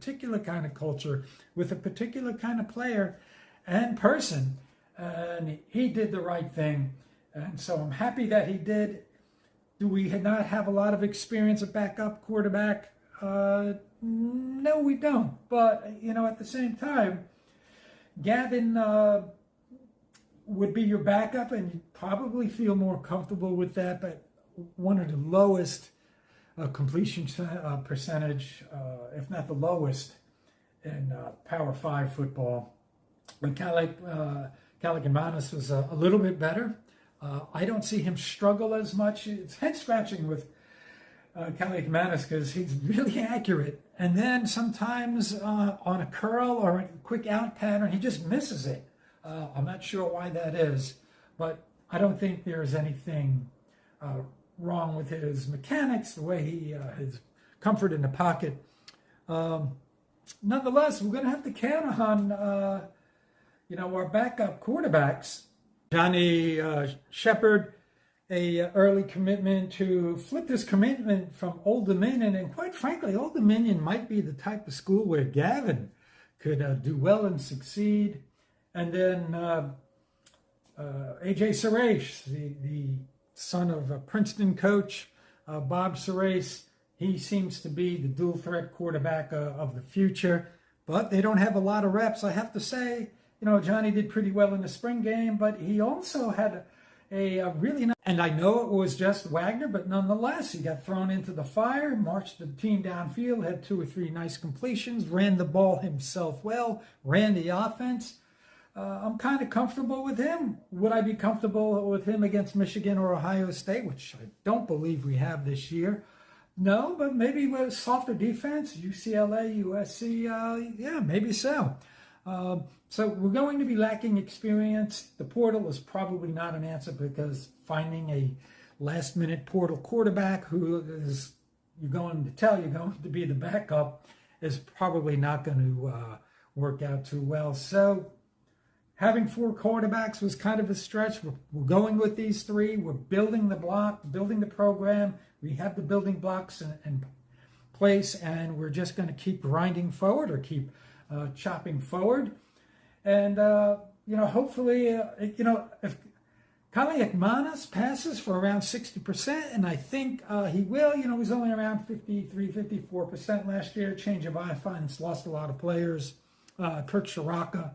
particular kind of culture, with a particular kind of player and person. And he did the right thing. And so I'm happy that he did. Do we not have a lot of experience at backup quarterback? No, we don't. But, at the same time, Gavin would be your backup, and you'd probably feel more comfortable with that. But one of the lowest completion percentage, if not the lowest, in Power 5 football. But Kaliakmanis was a little bit better. I don't see him struggle as much. It's head scratching with Kaliakmanis because he's really accurate. And then sometimes on a curl or a quick out pattern, he just misses it. I'm not sure why that is, but I don't think there's anything wrong with his mechanics, the way his comfort in the pocket. Nonetheless, we're going to have to count on our backup quarterbacks. Johnny Shepard, a early commitment to flip this commitment from Old Dominion, and quite frankly, Old Dominion might be the type of school where Gavin could do well and succeed. And then A.J. Suresh, the son of a Princeton coach, Bob Suresh. He seems to be the dual threat quarterback of the future, but they don't have a lot of reps. I have to say, Johnny did pretty well in the spring game, but he also had a really nice, and I know it was just Wagner, but nonetheless, he got thrown into the fire, marched the team downfield, had 2 or 3 nice completions, ran the ball himself well, ran the offense. I'm kind of comfortable with him. Would I be comfortable with him against Michigan or Ohio State, which I don't believe we have this year? No, but maybe with softer defense, UCLA, USC, yeah, maybe so. So we're going to be lacking experience. The portal is probably not an answer because finding a last-minute portal quarterback who is you're going to be the backup is probably not going to work out too well. So having 4 quarterbacks was kind of a stretch. We're going with these 3. We're building the block, building the program. We have the building blocks in place, and we're just going to keep grinding forward or keep chopping forward. And, hopefully, if Kaliakmanis passes for around 60%, and I think he will, he's only around 53, 54% last year, change of offense, lost a lot of players. Kirk Shiraka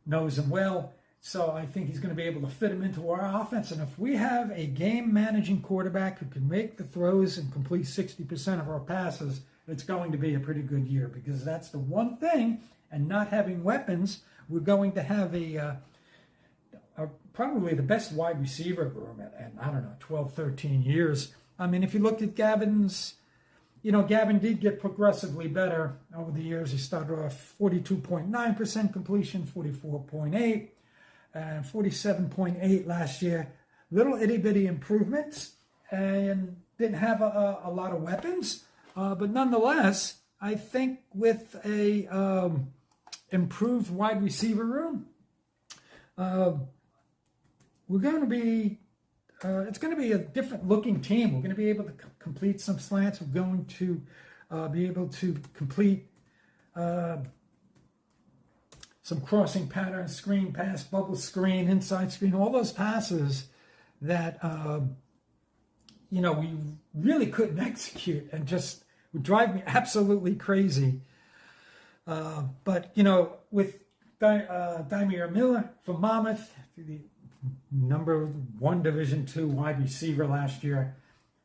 knows him well, so I think he's going to be able to fit him into our offense. And if we have a game-managing quarterback who can make the throws and complete 60% of our passes, it's going to be a pretty good year, because that's the one thing. And not having weapons, we're going to have probably the best wide receiver room at 12, 13 years. I mean, if you looked at Gavin's, Gavin did get progressively better over the years. He started off 42.9% completion, 44.8%, and 47.8% last year. Little itty-bitty improvements, and didn't have a lot of weapons. But nonetheless, I think with a improved wide receiver room, we're going to be, it's going to be a different looking team. We're going to be able to complete some slants. We're going to be able to complete some crossing patterns, screen pass, bubble screen, inside screen, all those passes that, we really couldn't execute and just would drive me absolutely crazy. But, with Dymere Miller from Monmouth, the number 1 Division II wide receiver last year,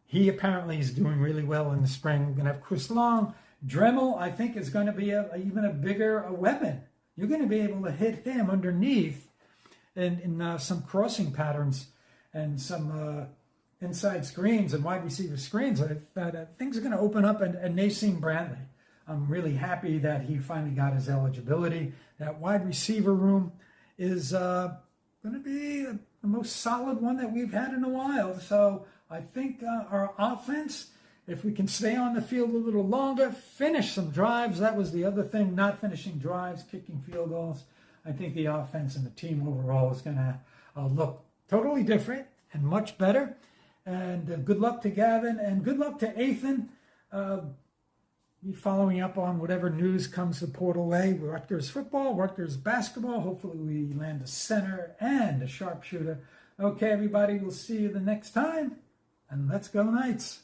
he apparently is doing really well in the spring. We're going to have Chris Long. Dremel, I think, is going to be even a bigger weapon. You're going to be able to hit him underneath in some crossing patterns and some inside screens and wide receiver screens. Things are going to open up. And Nassim Brantley, I'm really happy that he finally got his eligibility. That wide receiver room is going to be the most solid one that we've had in a while. So I think our offense, if we can stay on the field a little longer, finish some drives. That was the other thing, not finishing drives, kicking field goals. I think the offense and the team overall is going to look totally different and much better. And good luck to Gavin, and good luck to Athan. be following up on whatever news comes the portal way. Rutgers football, Rutgers basketball. Hopefully we land a center and a sharpshooter. Okay, everybody, we'll see you the next time. And let's go Knights.